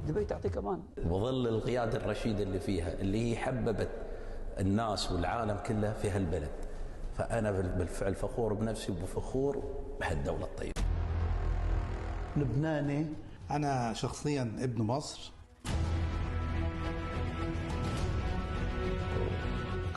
دبي تعطيك امان. وظل القياده الرشيده اللي فيها، اللي هي حببت الناس والعالم كله في هالبلد. فانا بالفعل فخور بنفسي وفخور بهالدوله الطيبه. لبناني، انا شخصيا ابن مصر.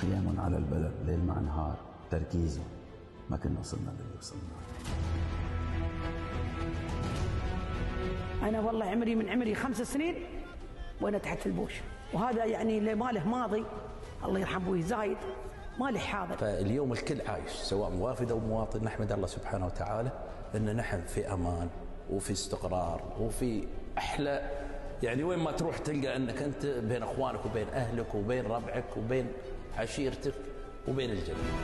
قيام على البلد ليل مع نهار، تركيزه، ما كنا وصلنا للي وصلنا. أنا والله عمري 5 سنين وأنا تحت البوش، وهذا يعني اللي ما له ماضي الله يرحم أبوي زايد، ما له حاضر. فاليوم الكل عايش سواء موافد أو مواطن، نحمد الله سبحانه وتعالى أن نحن في أمان وفي استقرار وفي أحلى، يعني وين ما تروح تلقى أنك أنت بين أخوانك وبين أهلك وبين ربعك وبين عشيرتك وبين الجميع.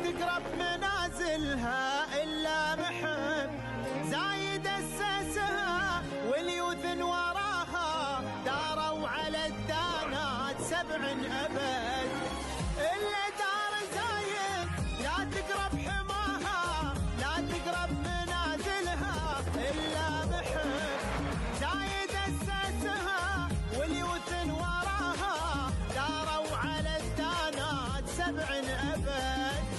تقرب منازلها إلا محب زايد أسسها واليوثن وراها داروا على الدانات 7 أبد. إلا دار زايد لا تقرب حماها، لا تقرب منازلها إلا محب زايد أسسها واليوثن وراها داروا على الدانات 7 أبد.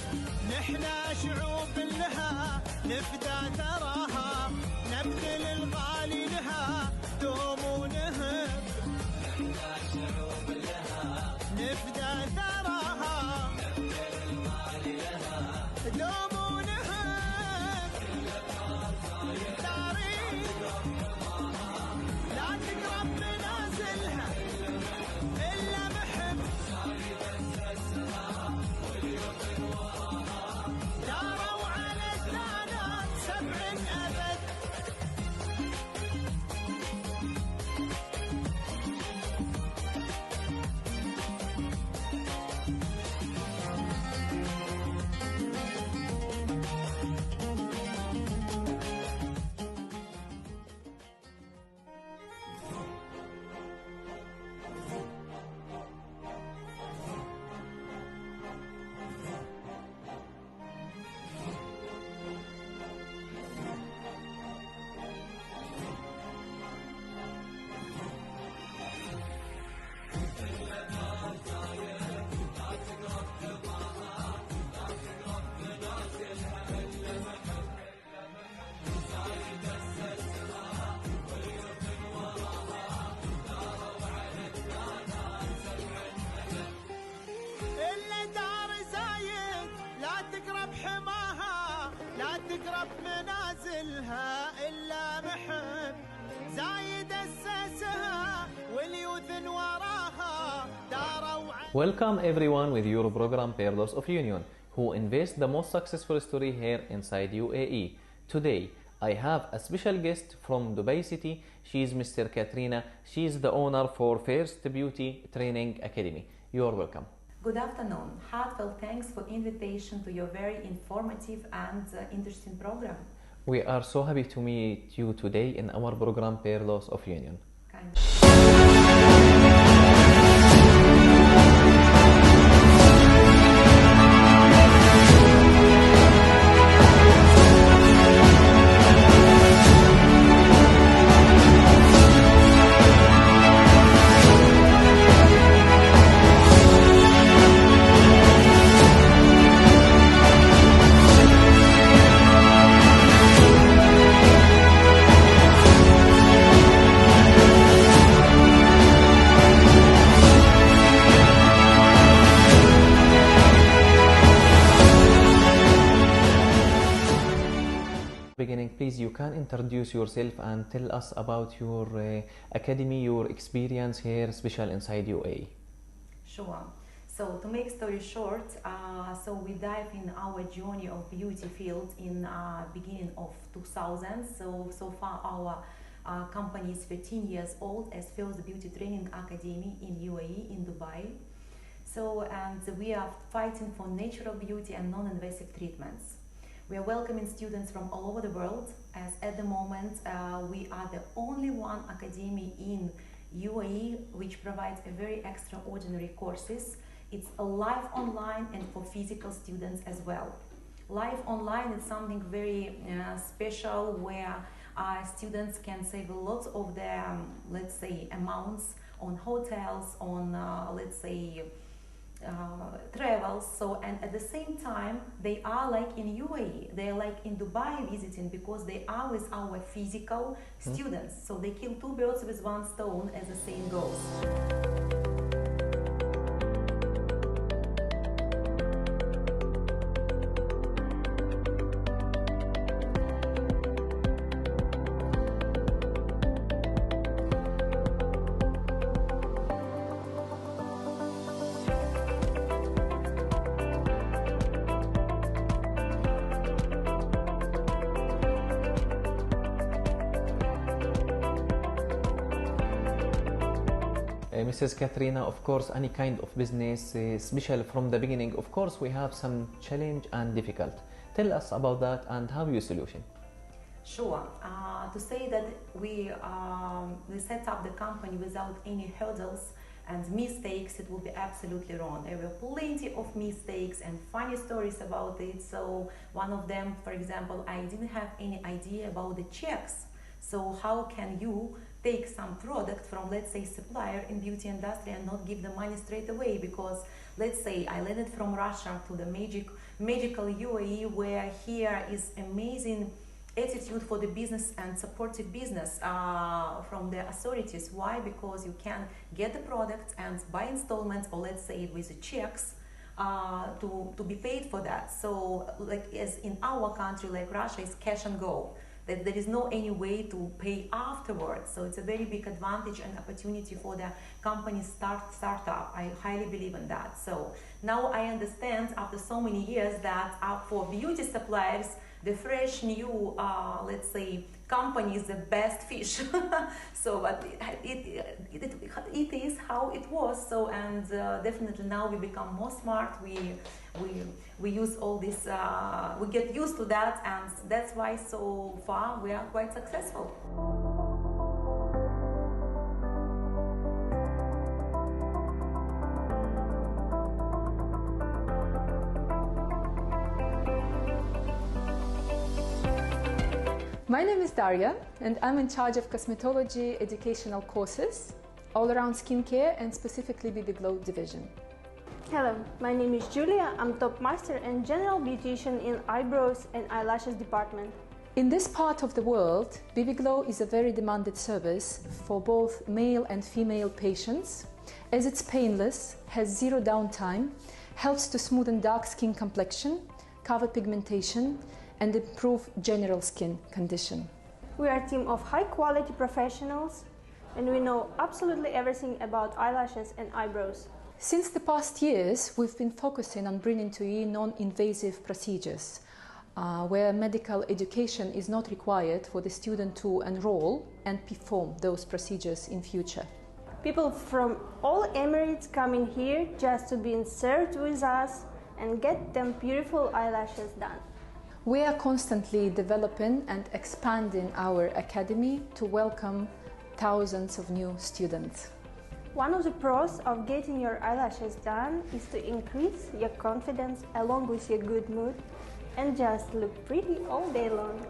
نحنا شعوب لها نفدى ثراها، نبذل الغالي لها دوم ونهب. نحنا شعوب لها نفدى ثراها، نبذل الغالي لها دوم ونهب. تاريخ لا تقرب منازلها إلا محب داروا على الدانات 7 أبد. تقرب منازلها إلا محب زايد أسسها واليوثن وراها داروا. Welcome everyone with your program Peerless of Union, who invest the most successful story here inside UAE. Today I have a special guest from Dubai City. She is Mr. Ekateryna. She is the owner for First Beauty Training Academy. You are welcome. Good afternoon. Heartfelt thanks for invitation to your very informative and interesting program. We are so happy to meet you today in our program Peerless of Union. Please, you can introduce yourself and tell us about your academy, your experience here, special inside UAE. Sure. So So to make story short, so we dive in our journey of beauty field in beginning of 2000. So far our company is 13 years old as first beauty training academy in UAE, in Dubai. So, and we are fighting for natural beauty and non-invasive treatments. We are welcoming students from all over the world, as at the moment we are the only one academy in UAE which provides a very extraordinary courses. It's a live online and for physical students as well. Live online is something very special where students can save lots of their, let's say, amounts on hotels, on, let's say, travels. So, and at the same time, they are like in UAE, they are like in Dubai visiting because they are with our physical students. So they kill two birds with one stone, as the saying goes. Mrs. Ekateryna, of course, any kind of business, especially from the beginning, of course, we have some challenge and difficult. Tell us about that and how you solution. Sure. To say that we set up the company without any hurdles and mistakes, it would be absolutely wrong. There were plenty of mistakes and funny stories about it. So one of them, for example, I didn't have any idea about the checks. So how can you take some product from, let's say, supplier in beauty industry and not give the money straight away? Because let's say I landed from Russia to the magical UAE, where here is amazing attitude for the business and supportive business from the authorities. Why? Because you can get the product and buy installments, or let's say with the checks to be paid for that. So like as in our country, like Russia, is cash and go. That there is no any way to pay afterwards. So it's a very big advantage and opportunity for the company startup. I highly believe in that. So now I understand after so many years that for beauty suppliers, the fresh new, let's say, company is the best fish. So, but it is how it was. So, and definitely now we become more smart. We use all this. We get used to that, and that's why so far we are quite successful. My name is Daria, and I'm in charge of cosmetology educational courses, all-around skincare, and specifically BB Glow division. Hello, my name is Julia. I'm top master and general beautician in eyebrows and eyelashes department. In this part of the world, BB Glow is a very demanded service for both male and female patients, as it's painless, has zero downtime, helps to smoothen dark skin complexion, cover pigmentation, and improve general skin condition. We are a team of high-quality professionals, and we know absolutely everything about eyelashes and eyebrows. Since the past years, we've been focusing on bringing to you non-invasive procedures, where medical education is not required for the student to enroll and perform those procedures in future. People from all Emirates coming here just to be served with us and get them beautiful eyelashes done. We are constantly developing and expanding our academy to welcome thousands of new students. One of the pros of getting your eyelashes done is to increase your confidence along with your good mood and just look pretty all day long.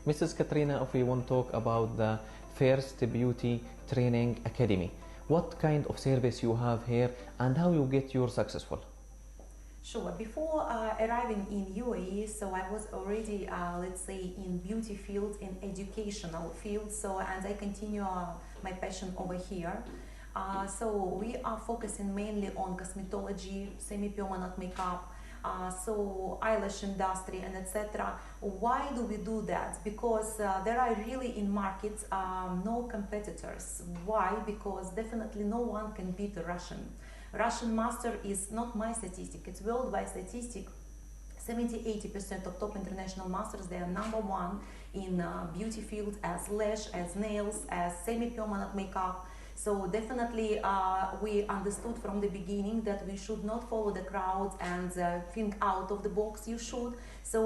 Mrs. Ekateryna, if we want to talk about the First Beauty Training Academy, what kind of service you have here and how you get your successful? Sure. Before arriving in UAE, so I was already, let's say, in beauty field, in educational field. So, and I continue my passion over here. So we are focusing mainly on cosmetology, semi-permanent makeup, so eyelash industry and etc. Why do we do that? Because there are really in markets no competitors. Why? Because definitely no one can beat the Russian master is not my statistic, it's worldwide statistic. 70-80% of top international masters, they are #1 in beauty field as lash, as nails, as semi-permanent makeup. So definitely we understood from the beginning that we should not follow the crowd and think out of the box. You should. So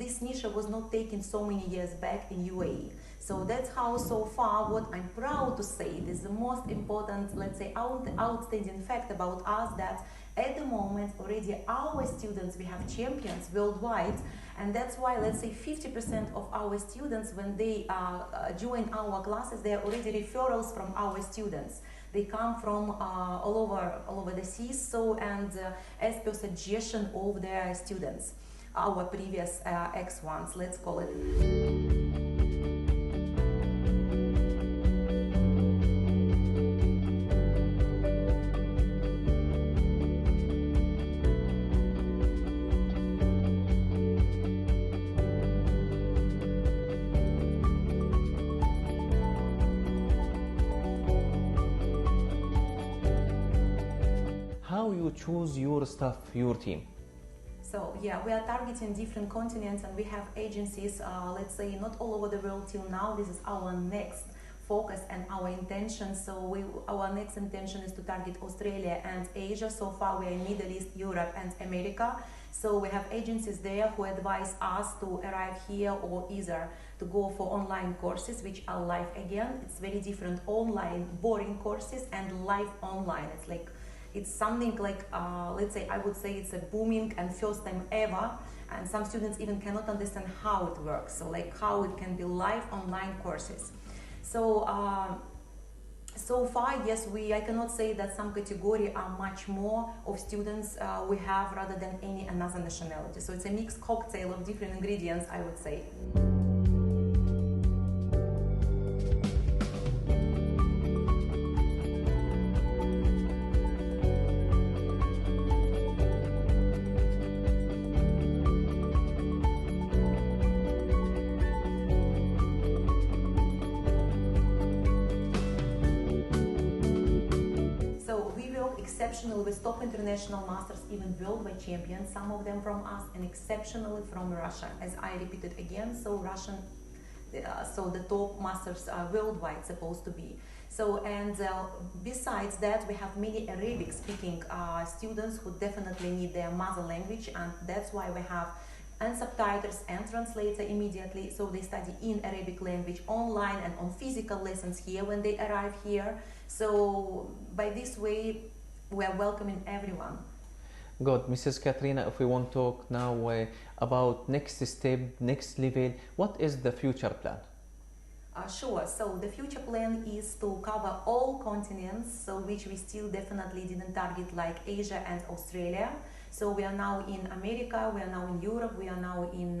this niche was not taken so many years back in UAE. So that's how so far what I'm proud to say, it is the most important, let's say, outstanding fact about us, that at the moment already our students, we have champions worldwide, and that's why, let's say, 50% of our students, when they join our classes, they are already referrals from our students. They come from all over the seas, so as per suggestion of their students, our previous X1s, let's call it. How you choose your staff, your team? So yeah, we are targeting different continents, and we have agencies, let's say, not all over the world till now. This is our next focus and our intention. So our next intention is to target Australia and Asia. So far we are in Middle East, Europe and America. So we have agencies there who advise us to arrive here or either to go for online courses, which are live again. It's very different, online boring courses and live online. It's something like, let's say, I would say it's a booming and first time ever, and some students even cannot understand how it works, so like how it can be live online courses. So so far, yes, I cannot say that some category are much more of students we have rather than any another nationality. So it's a mixed cocktail of different ingredients, I would say. Exceptional with top international masters, even worldwide champions, some of them from us, and exceptionally from Russia, as I repeated again. So so the top masters are worldwide supposed to be. So besides that, we have many Arabic speaking students who definitely need their mother language, and that's why we have subtitles and translator immediately. So they study in Arabic language online and on physical lessons here when they arrive here. So by this way, we are welcoming everyone. Good. Mrs. Ekateryna, if we want to talk now about next step, next level, what is the future plan? Sure. So the future plan is to cover all continents, so which we still definitely didn't target, like Asia and Australia. So we are now in America, we are now in Europe, we are now in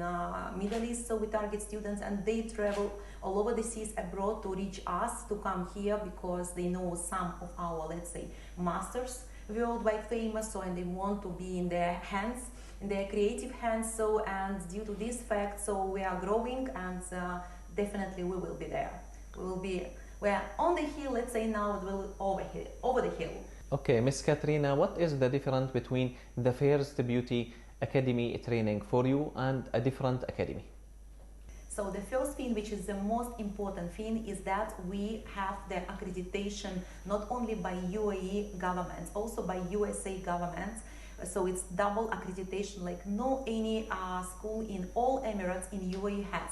Middle East. So we target students, and they travel all over the seas abroad to reach us, to come here, because they know some of our, let's say, masters worldwide famous, so, and they want to be in their hands, in their creative hands. So, and due to this fact, so we are growing, and definitely we will be there. We are on the hill, let's say now, over the hill. Okay, Ms. Ekateryna, what is the difference between the first beauty academy training for you and a different academy? So the first thing, which is the most important thing, is that we have the accreditation not only by UAE government, also by USA government. So it's double accreditation, like no any school in all Emirates in UAE has.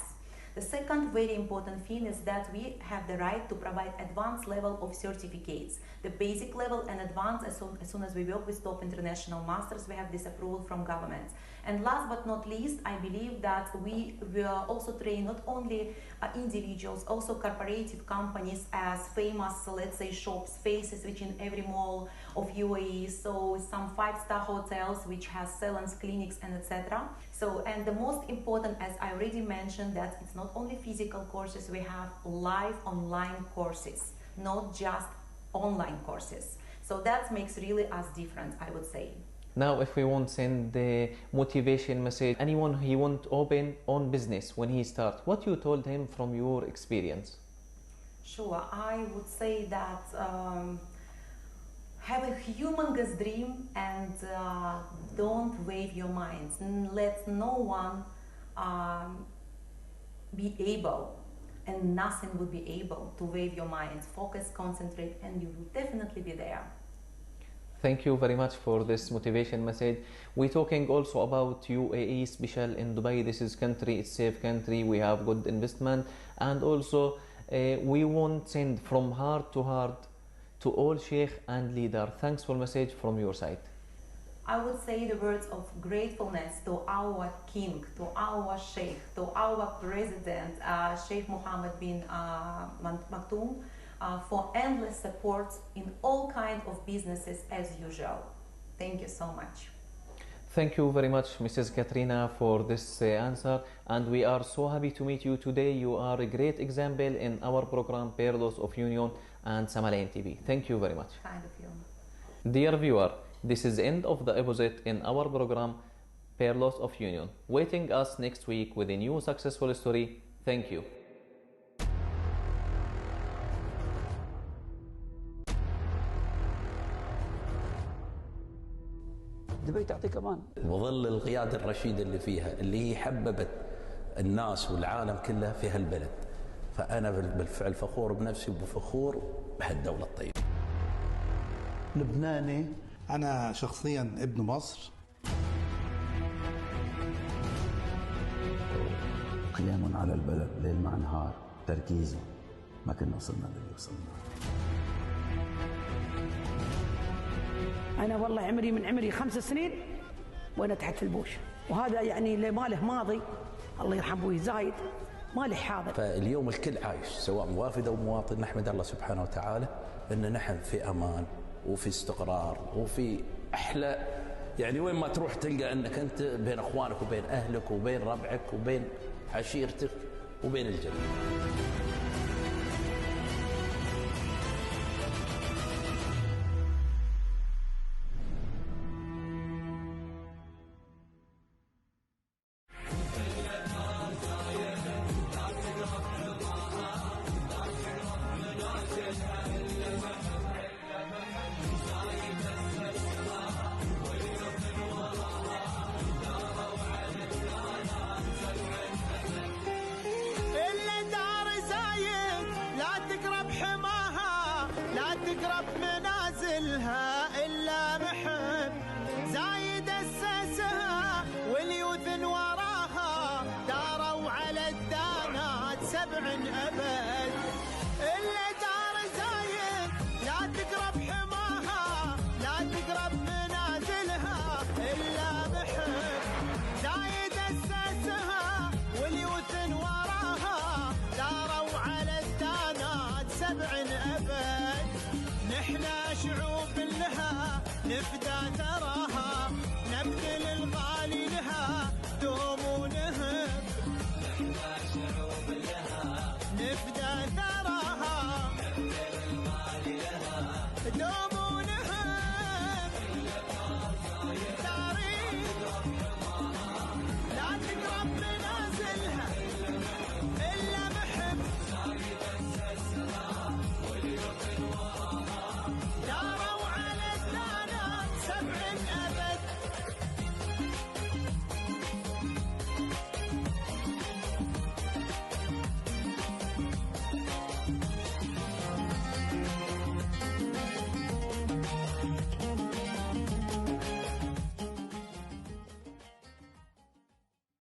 The second very important thing is that we have the right to provide advanced level of certificates. The basic level and advanced, as soon as we work with top international masters, we have this approval from government. And last but not least, I believe that we will also train not only individuals, also corporative companies as famous, let's say, shops, faces, which in every mall of UAE, so some 5-star hotels which has salons, clinics, and etc. So, and the most important, as I already mentioned, that it's not only physical courses, we have live online courses, not just online courses. So that makes really us different, I would say. Now, if we want to send the motivation message, anyone he want open on business when he start, what you told him from your experience? Sure, I would say that have a humongous dream and don't wave your minds. Let no one be able, and nothing will be able to wave your minds. Focus, concentrate, and you will definitely be there. Thank you very much for this motivation message. We're talking also about UAE, special in Dubai. This is country, it's safe country. We have good investment, and also we want send from heart to all sheikh and leader. Thanks for message from your side. I would say the words of gratefulness to our king, to our sheikh, to our president, Sheikh Mohammed bin Maktoum, for endless support in all kinds of businesses as usual. Thank you so much. Thank you very much, Mrs. Ekateryna, for this answer, and we are so happy to meet you today. You are a great example in our program Pearls of Union and Samalain TV. Thank you very much. Kind of you. Dear viewer, this is the end of the episode in our program Pearls of Union. Waiting us next week with a new successful story. Thank you. دبي تعطيك امان. وظل القياده الرشيده اللي فيها، اللي هي حببت الناس والعالم كله في هالبلد. فانا بالفعل فخور بنفسي وبفخور بهالدوله الطيبه. لبناني. أنا شخصيا ابن مصر. قيام على البلد ليل مع نهار، تركيزه، ما كنا وصلنا للي وصلنا. أنا والله عمري 5 سنين وأنا تحت البوش، وهذا يعني اللي ماله ماضي الله يرحم أبوي زايد، ماله حاضر. فاليوم الكل عايش، سواء موافد أو مواطن، نحمد الله سبحانه وتعالى أن نحن في أمان وفي استقرار وفي أحلى، يعني وين ما تروح تلقى أنك أنت بين أخوانك وبين أهلك وبين ربعك وبين عشيرتك وبين الجميع. تقرب منازلها إلا محب زايد أسسها واليوثن وراها داروا على الدانات 7 أبد. إلا دار زايد لا تقرب حماها، لا تقرب منازلها إلا محب زايد أسسها واليوثن وراها داروا على الدانات 7 أبد. نحنا شعوب لها نفدى تراها نبذل الغالي لها دوم